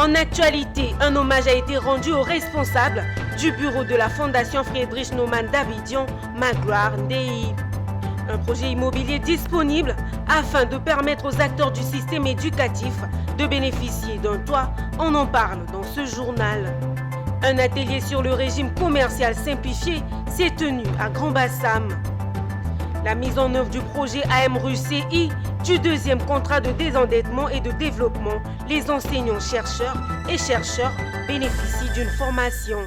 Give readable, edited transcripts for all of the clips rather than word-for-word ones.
En actualité, un hommage a été rendu aux responsables du bureau de la Fondation Friedrich Naumann d'Abidjan, Magloire Ndéhi. Un projet immobilier disponible afin de permettre aux acteurs du système éducatif de bénéficier d'un toit. On en parle dans ce journal. Un atelier sur le régime commercial simplifié s'est tenu à Grand Bassam. La mise en œuvre du projet AMRUCI du deuxième contrat de désendettement et de développement, les enseignants chercheurs et chercheurs bénéficient d'une formation.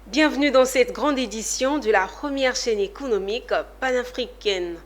Bienvenue dans cette grande édition de la première chaîne économique panafricaine.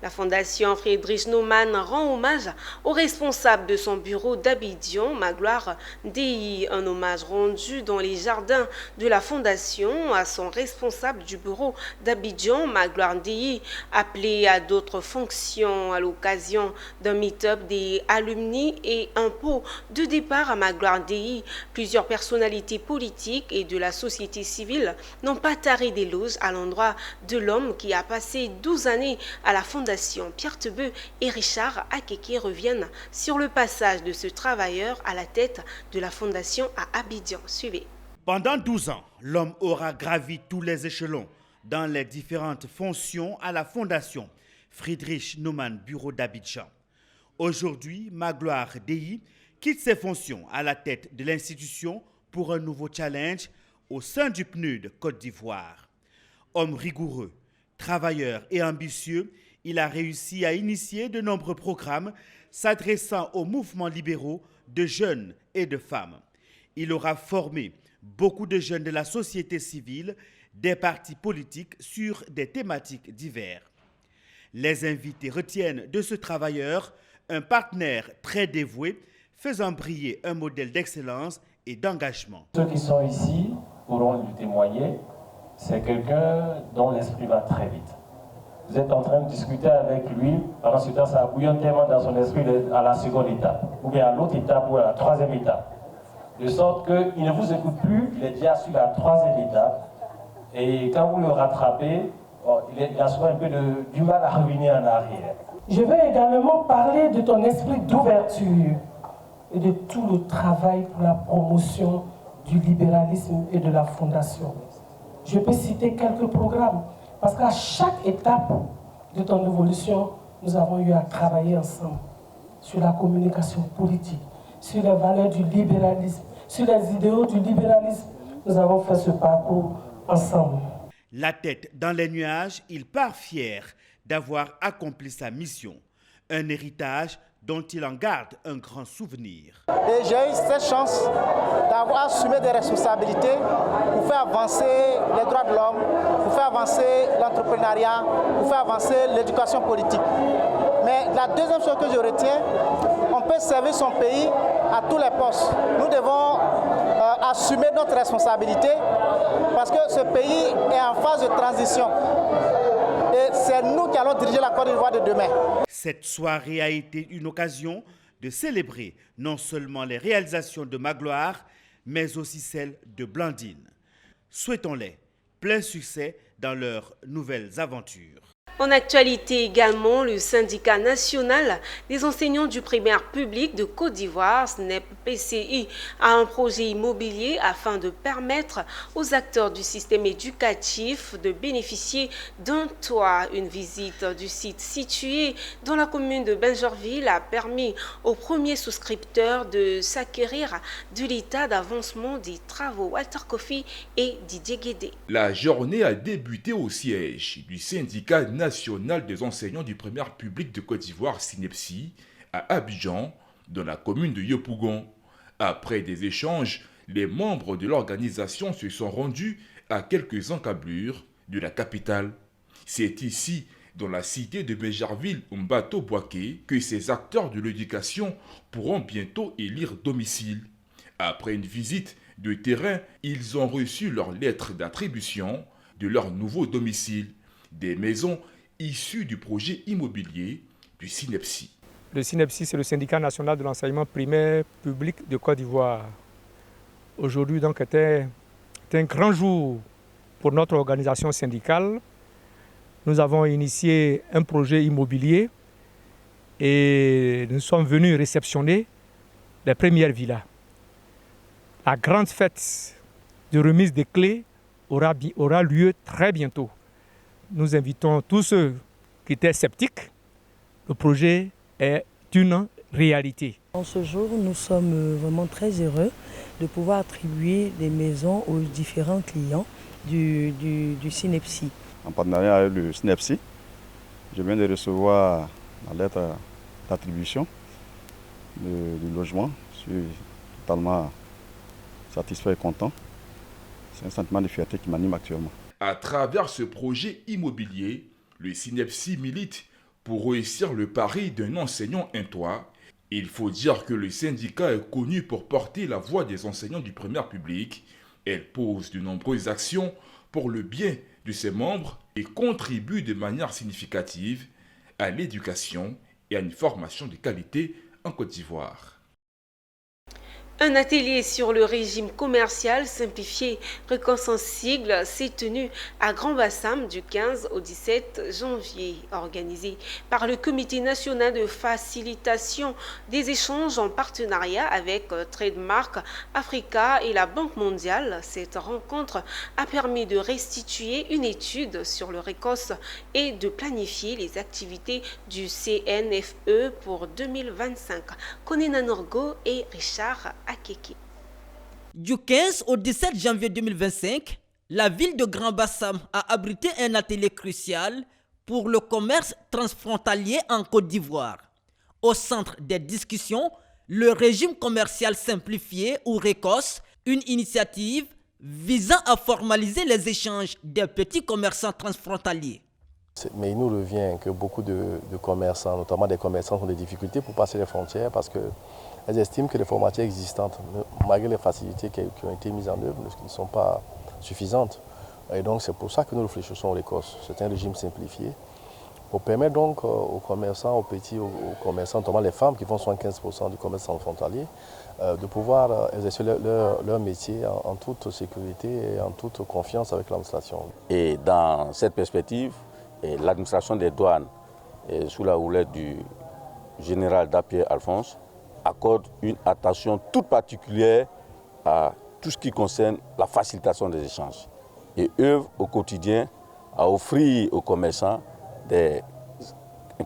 La Fondation Friedrich Naumann rend hommage aux responsables de son bureau d'Abidjan, Magloire Ndéhi. Un hommage rendu dans les jardins de la Fondation à son responsable du bureau d'Abidjan, Magloire Ndéhi, appelé à d'autres fonctions à l'occasion d'un meet-up des alumni et un pot de départ à Magloire Ndéhi. Plusieurs personnalités politiques et de la société civile n'ont pas taré d'éloges à l'endroit de l'homme qui a passé 12 années à la Fondation. Pierre Tebeu et Richard Akeke reviennent sur le passage de ce travailleur à la tête de la Fondation à Abidjan. Suivez. Pendant 12 ans, l'homme aura gravi tous les échelons dans les différentes fonctions à la Fondation Friedrich Naumann Bureau d'Abidjan. Aujourd'hui, Magloire Ndéhi quitte ses fonctions à la tête de l'institution pour un nouveau challenge au sein du PNUD Côte d'Ivoire. Homme rigoureux, travailleur et ambitieux, il a réussi à initier de nombreux programmes s'adressant aux mouvements libéraux de jeunes et de femmes. Il aura formé beaucoup de jeunes de la société civile, des partis politiques sur des thématiques diverses. Les invités retiennent de ce travailleur un partenaire très dévoué, faisant briller un modèle d'excellence et d'engagement. Ceux qui sont ici pourront lui témoigner, c'est quelqu'un dont l'esprit va très vite. Vous êtes en train de discuter avec lui, pendant ce temps, ça bouillonne tellement dans son esprit à la seconde étape, ou bien à l'autre étape ou à la troisième étape. De sorte qu'il ne vous écoute plus, il est déjà sur la troisième étape. Et quand vous le rattrapez, il a souvent un peu du mal à revenir en arrière. Je veux également parler de ton esprit d'ouverture et de tout le travail pour la promotion du libéralisme et de la Fondation. Je peux citer quelques programmes. Parce qu'à chaque étape de ton évolution, nous avons eu à travailler ensemble sur la communication politique, sur les valeurs du libéralisme, sur les idéaux du libéralisme. Nous avons fait ce parcours ensemble. La tête dans les nuages, il part fier d'avoir accompli sa mission, un héritage dont il en garde un grand souvenir. Et j'ai eu cette chance d'avoir assumé des responsabilités pour faire avancer les droits de l'homme, pour faire avancer l'entrepreneuriat, pour faire avancer l'éducation politique. Mais la deuxième chose que je retiens, on peut servir son pays à tous les postes. Nous devons assumer notre responsabilité parce que ce pays est en phase de transition. Et c'est nous qui allons diriger la Côte d'Ivoire de demain. Cette soirée a été une occasion de célébrer non seulement les réalisations de Magloire, mais aussi celles de Blandine. Souhaitons-les plein succès dans leurs nouvelles aventures. En actualité également, le syndicat national des enseignants du primaire public de Côte d'Ivoire, SNEP-PCI, a un projet immobilier afin de permettre aux acteurs du système éducatif de bénéficier d'un toit. Une visite du site situé dans la commune de Bingerville a permis aux premiers souscripteurs de s'acquérir de l'état d'avancement des travaux. Walter Kofi et Didier Guédé. La journée a débuté au siège du syndicat national des enseignants du primaire public de Côte d'Ivoire, SNEPSI, à Abidjan, dans la commune de Yopougon. Après des échanges, les membres de l'organisation se sont rendus à quelques encablures de la capitale. C'est ici, dans la cité de Bingerville, Mbato-Boaké, que ces acteurs de l'éducation pourront bientôt élire domicile. Après une visite de terrain, ils ont reçu leur lettre d'attribution de leur nouveau domicile, des maisons issues du projet immobilier du SNEPSI. Le SNEPSI, c'est le syndicat national de l'enseignement primaire public de Côte d'Ivoire. Aujourd'hui, donc, était un grand jour pour notre organisation syndicale. Nous avons initié un projet immobilier et nous sommes venus réceptionner les premières villas. La grande fête de remise des clés aura lieu très bientôt. Nous invitons tous ceux qui étaient sceptiques. Le projet est une réalité. En ce jour, nous sommes vraiment très heureux de pouvoir attribuer des maisons aux différents clients du SNEPSI. En partenariat avec le SNEPSI, je viens de recevoir la lettre d'attribution du logement. Je suis totalement satisfait et content. C'est un sentiment de fierté qui m'anime actuellement. À travers ce projet immobilier, le SNEPSI milite pour réussir le pari d'un enseignant un toit. Il faut dire que le syndicat est connu pour porter la voix des enseignants du primaire public. Elle pose de nombreuses actions pour le bien de ses membres et contribue de manière significative à l'éducation et à une formation de qualité en Côte d'Ivoire. Un atelier sur le régime commercial simplifié reconsensible s'est tenu à Grand-Bassam du 15 au 17 janvier, organisé par le Comité national de facilitation des échanges en partenariat avec Trademark Africa et la Banque mondiale. Cette rencontre a permis de restituer une étude sur le RECOS et de planifier les activités du CNFE pour 2025. Konena Norgo et Richard Akeke. Du 15 au 17 janvier 2025, la ville de Grand-Bassam a abrité un atelier crucial pour le commerce transfrontalier en Côte d'Ivoire. Au centre des discussions, le régime commercial simplifié ou RECOS, une initiative visant à formaliser les échanges des petits commerçants transfrontaliers. Mais il nous revient que beaucoup de commerçants, notamment des commerçants, ont des difficultés pour passer les frontières parce qu'elles estiment que les formalités existantes, malgré les facilités qui ont été mises en œuvre, ne sont pas suffisantes. Et donc c'est pour ça que nous réfléchissons au RECOS. C'est un régime simplifié pour permettre donc aux commerçants, aux petits, aux commerçants, notamment les femmes qui font 75% du commerce transfrontalier, de pouvoir exercer leur métier en toute sécurité et en toute confiance avec l'administration. Et dans cette perspective, l'administration des douanes, sous la houlette du général Dapier Alphonse, accorde une attention toute particulière à tout ce qui concerne la facilitation des échanges et œuvre au quotidien à offrir aux commerçants des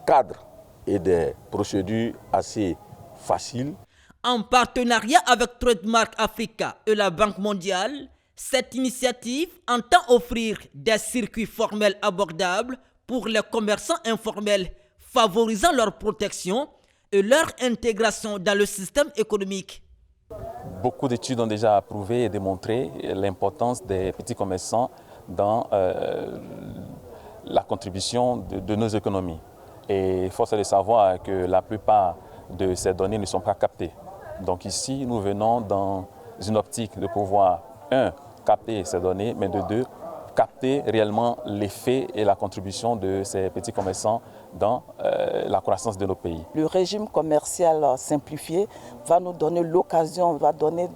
cadres et des procédures assez faciles. En partenariat avec Trademark Africa et la Banque mondiale, cette initiative entend offrir des circuits formels abordables pour les commerçants informels, favorisant leur protection et leur intégration dans le système économique. Beaucoup d'études ont déjà approuvé et démontré l'importance des petits commerçants dans la contribution de nos économies. Et force est de savoir que la plupart de ces données ne sont pas captées. Donc ici, nous venons dans une optique de pouvoir, capter ces données, mais de deux, capter réellement l'effet et la contribution de ces petits commerçants dans la croissance de nos pays. Le régime commercial simplifié va nous donner l'occasion, va donner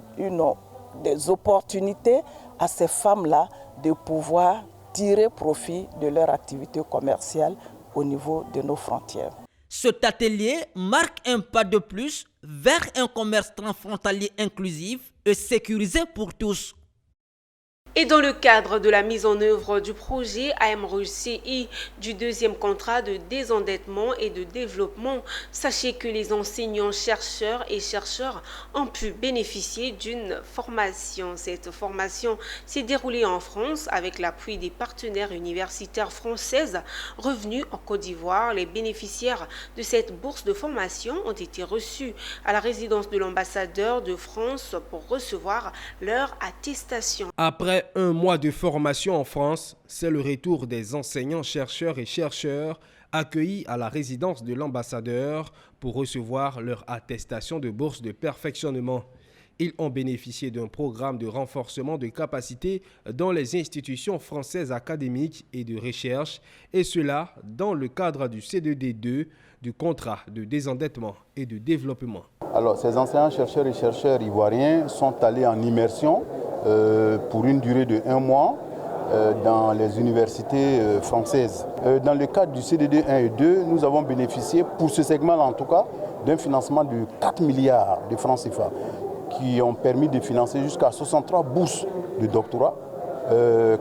des opportunités à ces femmes-là de pouvoir tirer profit de leur activité commerciale au niveau de nos frontières. Cet atelier marque un pas de plus vers un commerce transfrontalier inclusif et sécurisé pour tous. Et dans le cadre de la mise en œuvre du projet AMRUCI du deuxième contrat de désendettement et de développement, sachez que les enseignants, chercheurs et chercheurs ont pu bénéficier d'une formation. Cette formation s'est déroulée en France avec l'appui des partenaires universitaires françaises revenus en Côte d'Ivoire. Les bénéficiaires de cette bourse de formation ont été reçus à la résidence de l'ambassadeur de France pour recevoir leur attestation. Après un mois de formation en France, c'est le retour des enseignants, chercheurs et chercheurs accueillis à la résidence de l'ambassadeur pour recevoir leur attestation de bourse de perfectionnement. Ils ont bénéficié d'un programme de renforcement de capacités dans les institutions françaises académiques et de recherche, et cela dans le cadre du CDD2, du contrat de désendettement et de développement. Alors, ces enseignants, chercheurs et chercheurs ivoiriens sont allés en immersion pour une durée de 1 mois dans les universités françaises. Dans le cadre du CDD 1 et 2, nous avons bénéficié, pour ce segment-là en tout cas, d'un financement de 4 milliards de francs CFA qui ont permis de financer jusqu'à 63 bourses de doctorat,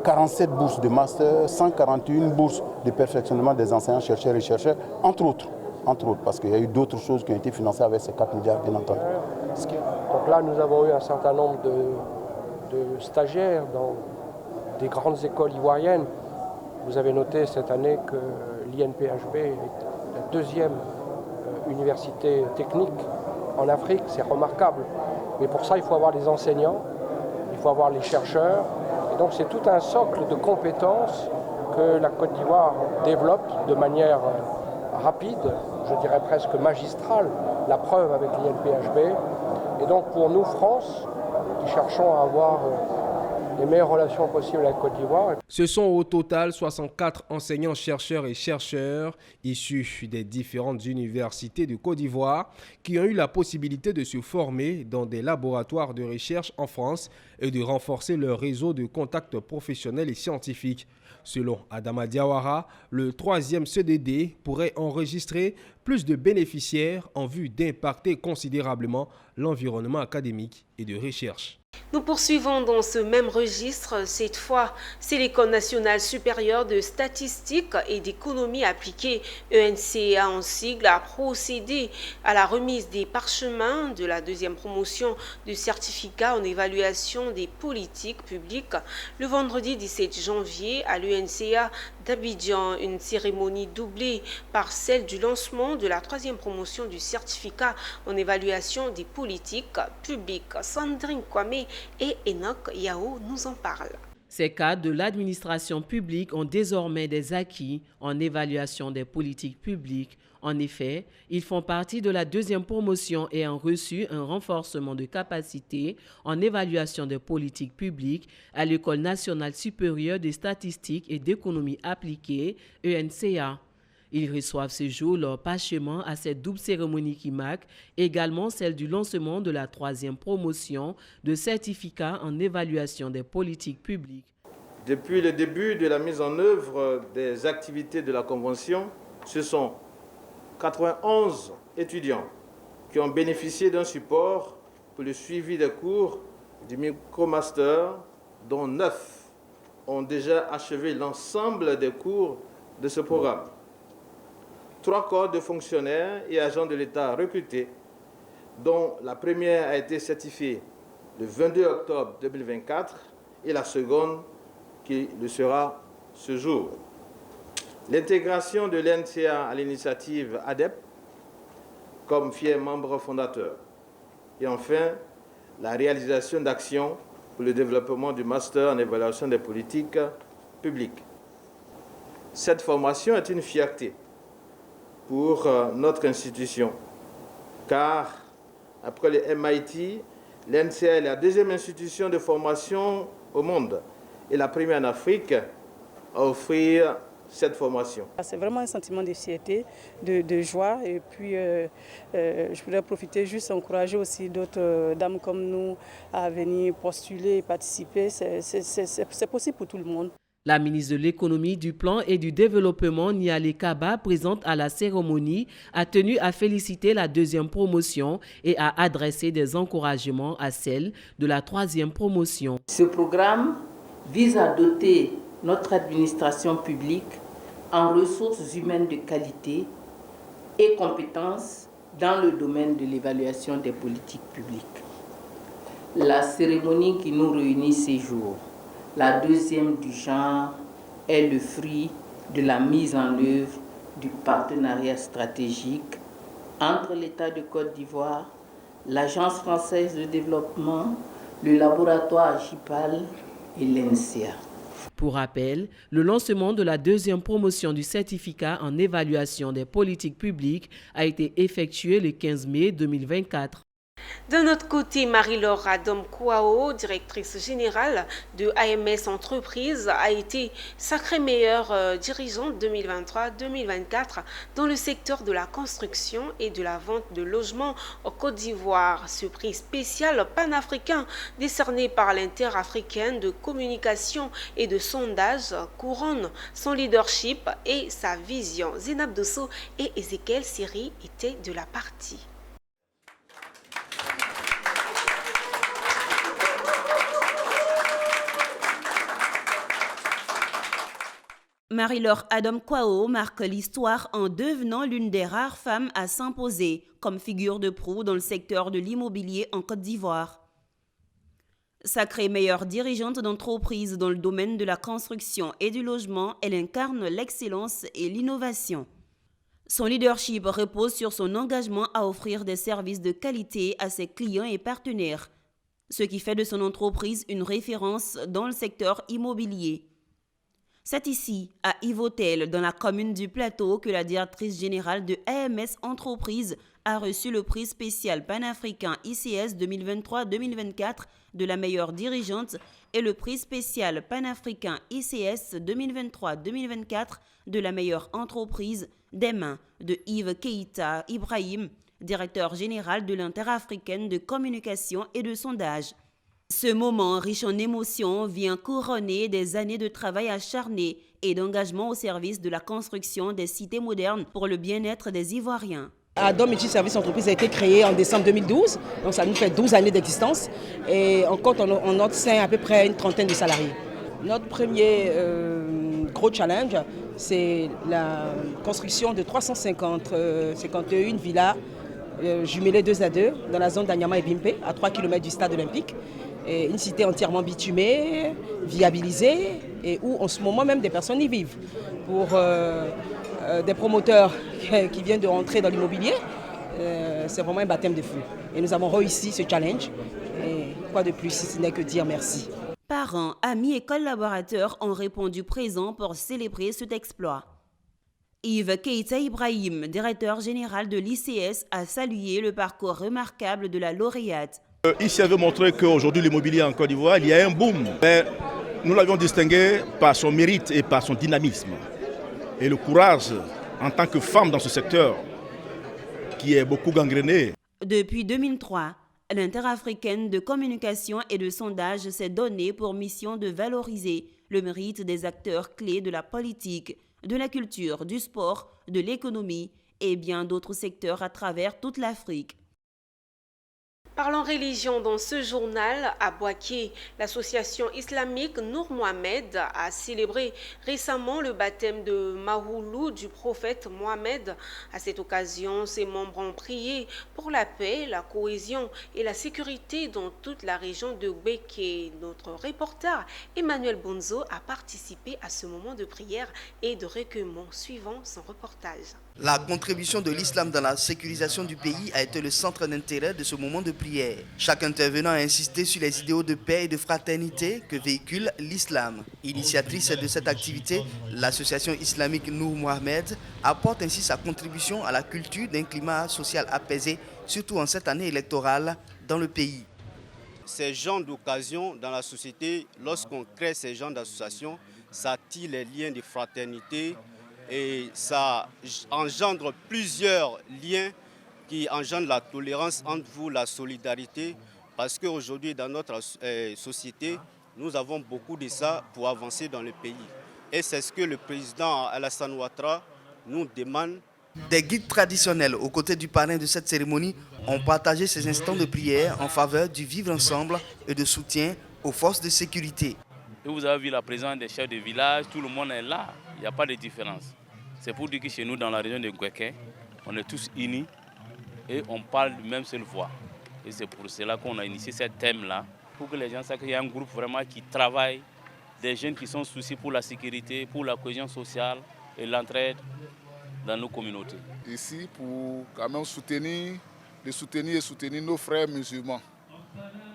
47 bourses de master, 141 bourses de perfectionnement des enseignants, chercheurs et chercheurs, entre autres, parce qu'il y a eu d'autres choses qui ont été financées avec ces 4 milliards, bien entendu. Donc là, nous avons eu un certain nombre de stagiaires dans des grandes écoles ivoiriennes. Vous avez noté cette année que l'INPHB est la deuxième université technique en Afrique, c'est remarquable. Mais pour ça, il faut avoir les enseignants, il faut avoir les chercheurs. Et donc c'est tout un socle de compétences que la Côte d'Ivoire développe de manière rapide, je dirais presque magistrale, la preuve avec l'INPHB. Et donc pour nous, France, qui cherchons à avoir les meilleures relations possibles avec Côte d'Ivoire. Ce sont au total 64 enseignants, chercheurs et chercheurs issus des différentes universités de Côte d'Ivoire qui ont eu la possibilité de se former dans des laboratoires de recherche en France et de renforcer leur réseau de contacts professionnels et scientifiques. Selon Adama Diawara, le 3e CDD pourrait enregistrer plus de bénéficiaires en vue d'impacter considérablement l'environnement académique et de recherche. Nous poursuivons dans ce même registre. Cette fois, c'est l'École nationale supérieure de statistique et d'économie appliquée, ENCA en sigle, a procédé à la remise des parchemins de la deuxième promotion du certificat en évaluation des politiques publiques le vendredi 17 janvier à l'ENCA d'Abidjan. Une cérémonie doublée par celle du lancement de la troisième promotion du certificat en évaluation des politiques publiques. Sandrine Kwame et Enoch Yao nous en parlent. Ces cadres de l'administration publique ont désormais des acquis en évaluation des politiques publiques. En effet, ils font partie de la deuxième promotion ayant reçu un renforcement de capacité en évaluation des politiques publiques à l'École nationale supérieure des statistiques et d'économie appliquée, ENCA. Ils reçoivent ce jour leur parchemin à cette double cérémonie qui marque également celle du lancement de la troisième promotion de certificat en évaluation des politiques publiques. Depuis le début de la mise en œuvre des activités de la Convention, ce sont 91 étudiants qui ont bénéficié d'un support pour le suivi des cours du micromaster, dont 9 ont déjà achevé l'ensemble des cours de ce programme. 3 corps de fonctionnaires et agents de l'État recrutés, dont la première a été certifiée le 22 octobre 2024 et la seconde qui le sera ce jour. L'intégration de l'NCA à l'initiative ADEP comme fier membre fondateur. Et enfin, la réalisation d'actions pour le développement du master en évaluation des politiques publiques. Cette formation est une fierté pour notre institution, car après le MIT, l'NCA est la deuxième institution de formation au monde et la première en Afrique à offrir cette formation. C'est vraiment un sentiment de fierté, de joie, et puis je voudrais profiter juste encourager aussi d'autres dames comme nous à venir postuler et participer. C'est possible pour tout le monde. La ministre de l'Économie, du Plan et du Développement, Niale Kaba, présente à la cérémonie, a tenu à féliciter la deuxième promotion et à adresser des encouragements à celle de la troisième promotion. Ce programme vise à doter notre administration publique en ressources humaines de qualité et compétences dans le domaine de l'évaluation des politiques publiques. La cérémonie qui nous réunit ces jours, la deuxième du genre, est le fruit de la mise en œuvre du partenariat stratégique entre l'État de Côte d'Ivoire, l'Agence française de développement, le laboratoire JIPAL et l'ENCA. Pour rappel, le lancement de la deuxième promotion du certificat en évaluation des politiques publiques a été effectué le 15 mai 2024. D'un autre côté, Marie-Laure Adam Kouao, directrice générale de AMS Entreprises, a été sacrée meilleure dirigeante 2023-2024 dans le secteur de la construction et de la vente de logements en Côte d'Ivoire. Ce prix spécial panafricain décerné par l'Interafricaine de communication et de sondage couronne son leadership et sa vision. Zénab Dosso et Ezekiel Siri étaient de la partie. Marie-Laure Adam Kwao marque l'histoire en devenant l'une des rares femmes à s'imposer comme figure de proue dans le secteur de l'immobilier en Côte d'Ivoire. Sacrée meilleure dirigeante d'entreprise dans le domaine de la construction et du logement, elle incarne l'excellence et l'innovation. Son leadership repose sur son engagement à offrir des services de qualité à ses clients et partenaires, ce qui fait de son entreprise une référence dans le secteur immobilier. C'est ici, à Yvotel, dans la commune du Plateau, que la directrice générale de AMS Entreprises a reçu le prix spécial panafricain ICS 2023-2024 de la meilleure dirigeante et le prix spécial panafricain ICS 2023-2024 de la meilleure entreprise des mains de Yves Keita Ibrahim, directeur général de l'Interafricaine de communication et de sondage. Ce moment riche en émotions vient couronner des années de travail acharné et d'engagement au service de la construction des cités modernes pour le bien-être des Ivoiriens. Adam Multiservice Entreprise a été créé en décembre 2012, donc ça nous fait 12 années d'existence et on compte en notre sein à peu près une trentaine de salariés. Notre premier gros challenge, c'est la construction de 351 villas jumelées 2 à 2 dans la zone d'Anyama et Bimpe, à 3 km du stade olympique. Et une cité entièrement bitumée, viabilisée et où en ce moment même des personnes y vivent. Pour des promoteurs qui viennent de rentrer dans l'immobilier, c'est vraiment un baptême de feu. Et nous avons réussi ce challenge. Et quoi de plus si ce n'est que dire merci. Parents, amis et collaborateurs ont répondu présents pour célébrer cet exploit. Yves Keita Ibrahim, directeur général de l'ICS, a salué le parcours remarquable de la lauréate. Ici avait montré qu'aujourd'hui l'immobilier en Côte d'Ivoire, il y a un boom. Mais nous l'avions distingué par son mérite et par son dynamisme. Et le courage en tant que femme dans ce secteur qui est beaucoup gangréné. Depuis 2003, l'Interafricaine de communication et de sondage s'est donnée pour mission de valoriser le mérite des acteurs clés de la politique, de la culture, du sport, de l'économie et bien d'autres secteurs à travers toute l'Afrique. Parlons religion dans ce journal, à Bouaké, l'association islamique Nour Mohamed a célébré récemment le baptême de Mahoulou du prophète Mohamed. À cette occasion, ses membres ont prié pour la paix, la cohésion et la sécurité dans toute la région de Bouaké. Notre reporter Emmanuel Bonzo a participé à ce moment de prière et de recueillement suivant son reportage. La contribution de l'islam dans la sécurisation du pays a été le centre d'intérêt de ce moment de prière. Chaque intervenant a insisté sur les idéaux de paix et de fraternité que véhicule l'islam. Initiatrice de cette activité, l'association islamique Nour Mohamed apporte ainsi sa contribution à la culture d'un climat social apaisé, surtout en cette année électorale dans le pays. Ces genres d'occasions dans la société, lorsqu'on crée ces genres d'associations, ça tisse les liens de fraternité, et ça engendre plusieurs liens qui engendrent la tolérance entre vous, la solidarité, parce qu'aujourd'hui dans notre société, nous avons beaucoup de ça pour avancer dans le pays. Et c'est ce que le président Alassane Ouattara nous demande. Des guides traditionnels aux côtés du parrain de cette cérémonie ont partagé ces instants de prière en faveur du vivre ensemble et de soutien aux forces de sécurité. Et vous avez vu la présence des chefs de village, tout le monde est là, il n'y a pas de différence. C'est pour dire que chez nous, dans la région de Gouéké, on est tous unis et on parle d'une même seule voix. Et c'est pour cela qu'on a initié ce thème-là, pour que les gens sachent qu'il y a un groupe vraiment qui travaille, des jeunes qui sont souciés pour la sécurité, pour la cohésion sociale et l'entraide dans nos communautés. Ici, pour quand même soutenir nos frères musulmans.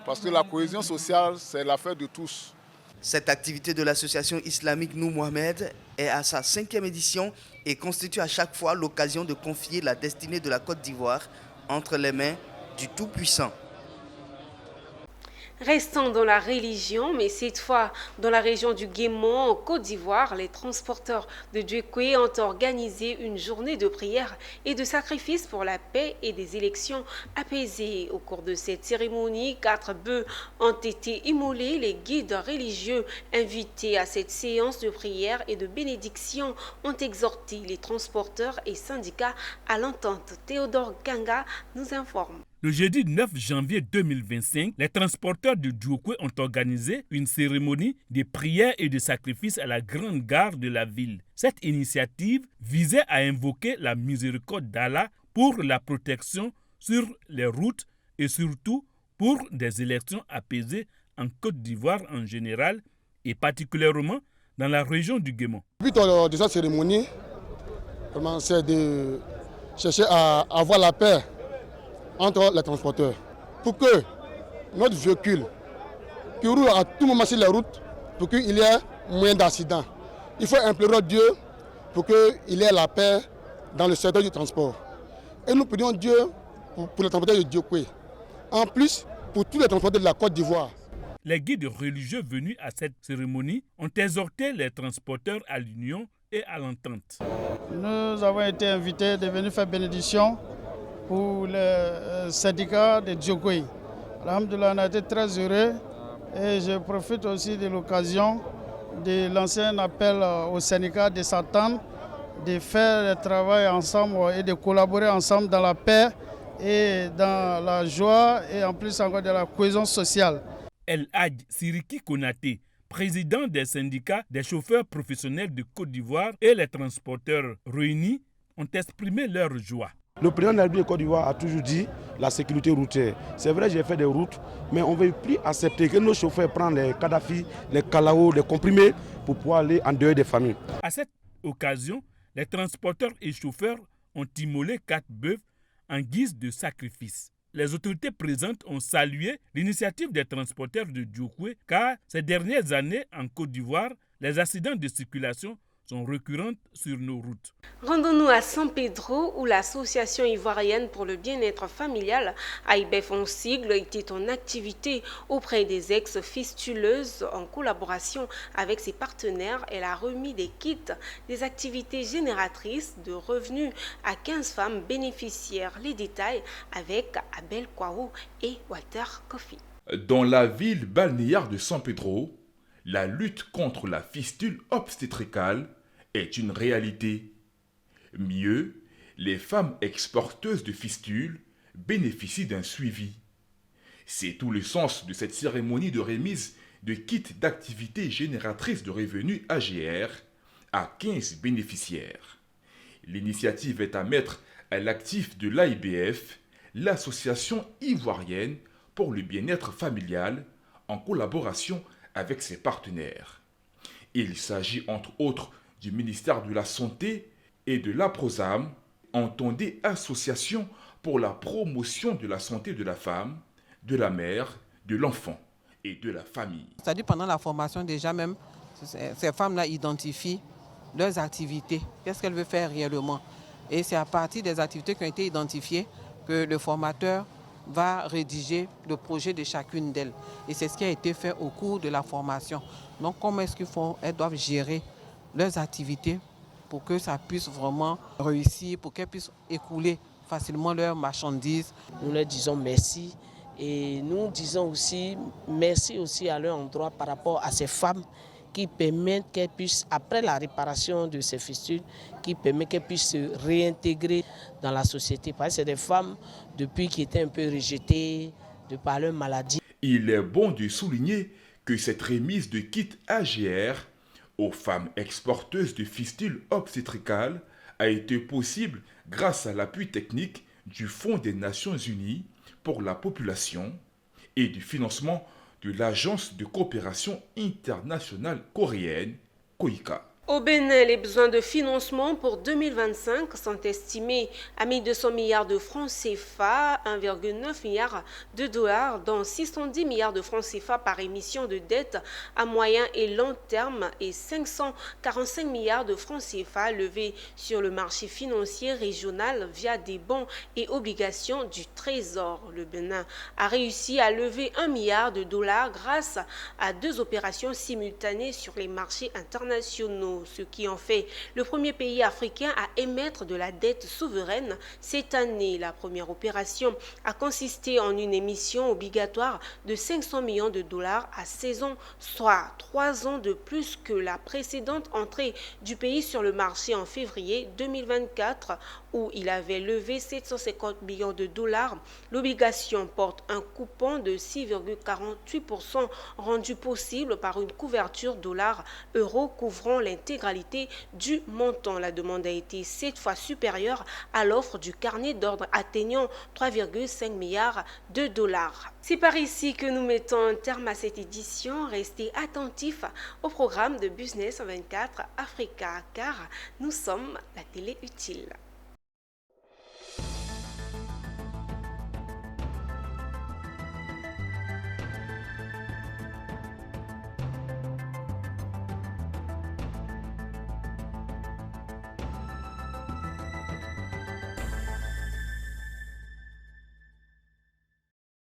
Parce que la cohésion sociale, c'est l'affaire de tous. Cette activité de l'association islamique Nour Mohamed est à sa 5e édition et constitue à chaque fois l'occasion de confier la destinée de la Côte d'Ivoire entre les mains du Tout-Puissant. Restons dans la religion, mais cette fois dans la région du Guémont, en Côte d'Ivoire, les transporteurs de Djekwe ont organisé une journée de prière et de sacrifice pour la paix et des élections apaisées. Au cours de cette cérémonie, 4 bœufs ont été immolés. Les guides religieux invités à cette séance de prière et de bénédiction ont exhorté les transporteurs et syndicats à l'entente. Théodore Ganga nous informe. Le jeudi 9 janvier 2025, les transporteurs de Djokwe ont organisé une cérémonie de prière et de sacrifice à la grande gare de la ville. Cette initiative visait à invoquer la miséricorde d'Allah pour la protection sur les routes et surtout pour des élections apaisées en Côte d'Ivoire en général et particulièrement dans la région du Guémon. Le but de cette cérémonie, c'est de chercher à avoir la paix entre les transporteurs pour que notre véhicule qui roule à tout moment sur les routes, pour qu'il y ait moins d'accidents. Il faut implorer Dieu pour qu'il y ait la paix dans le secteur du transport. Et nous prions Dieu pour les transporteurs de Djokwe. En plus, pour tous les transporteurs de la Côte d'Ivoire. Les guides religieux venus à cette cérémonie ont exhorté les transporteurs à l'union et à l'entente. Nous avons été invités de venir faire bénédiction pour le syndicat de Djokwe. Alhamdoulilah, on a été très heureux et je profite aussi de l'occasion de lancer un appel au syndicat de s'attendre, de faire le travail ensemble et de collaborer ensemble dans la paix et dans la joie et en plus encore de la cohésion sociale. El Hadj Siriki Konaté, président des syndicats des chauffeurs professionnels de Côte d'Ivoire et les transporteurs réunis, ont exprimé leur joie. Le président de la République de Côte d'Ivoire a toujours dit la sécurité routière. C'est vrai, j'ai fait des routes, mais on ne veut plus accepter que nos chauffeurs prennent les Kadhafi, les Kalao, les comprimés pour pouvoir aller en dehors des familles. À cette occasion, les transporteurs et chauffeurs ont immolé 4 bœufs en guise de sacrifice. Les autorités présentes ont salué l'initiative des transporteurs de Djokwe car ces dernières années en Côte d'Ivoire, les accidents de circulation sont récurrentes sur nos routes. Rendons-nous à San Pedro où l'association ivoirienne pour le bien-être familial, AIBEF en sigle, était en activité auprès des ex-fistuleuses en collaboration avec ses partenaires. Elle a remis des kits des activités génératrices de revenus à 15 femmes bénéficiaires. Les détails avec Abel Kwao et Walter Kofi. Dans la ville balnéaire de San Pedro, la lutte contre la fistule obstétricale est une réalité. Mieux, les femmes exporteuses de fistules bénéficient d'un suivi. C'est tout le sens de cette cérémonie de remise de kits d'activités génératrices de revenus AGR à 15 bénéficiaires. L'initiative est à mettre à l'actif de l'AIBF, l'association ivoirienne pour le bien-être familial, en collaboration avec ses partenaires. Il s'agit entre autres du ministère de la Santé et de l'APROSAM, entendez Association pour la promotion de la santé de la femme, de la mère, de l'enfant et de la famille. C'est-à-dire pendant la formation déjà même, ces femmes-là identifient leurs activités, qu'est-ce qu'elles veulent faire réellement. Et c'est à partir des activités qui ont été identifiées que le formateur va rédiger le projet de chacune d'elles. Et c'est ce qui a été fait au cours de la formation. Donc comment est-ce qu'elles doivent gérer leurs activités pour que ça puisse vraiment réussir, pour qu'elles puissent écouler facilement leurs marchandises. Nous leur disons merci et nous disons aussi merci aussi à leur endroit par rapport à ces femmes qui permettent qu'elles puissent, après la réparation de ces fistules, qui permet qu'elles puissent se réintégrer dans la société. Parce que c'est des femmes, depuis qui étaient un peu rejetées de par leur maladie. Il est bon de souligner que cette remise de kits AGR aux femmes exporteuses de fistules obstétricales a été possible grâce à l'appui technique du Fonds des Nations Unies pour la population et du financement de l'Agence de coopération internationale coréenne, KOICA. Au Bénin, les besoins de financement pour 2025 sont estimés à 1 200 milliards de francs CFA, 1,9 milliard de dollars, dont 610 milliards de francs CFA par émission de dette à moyen et long terme et 545 milliards de francs CFA levés sur le marché financier régional via des bons et obligations du Trésor. Le Bénin a réussi à lever 1 milliard de dollars grâce à 2 opérations simultanées sur les marchés internationaux. internationaux, ce qui en fait le premier pays africain à émettre de la dette souveraine cette année. La première opération a consisté en une émission obligatoire de 500 millions de dollars à 16 ans, soit 3 ans de plus que la précédente entrée du pays sur le marché en février 2024, où il avait levé 750 millions de dollars. L'obligation porte un coupon de 6,48% rendu possible par une couverture dollar-euro couvrant l'intégralité du montant. La demande a été 7 fois supérieure à l'offre du carnet d'ordre atteignant 3,5 milliards de dollars. C'est par ici que nous mettons un terme à cette édition. Restez attentifs au programme de Business 24 Africa, car nous sommes la télé utile.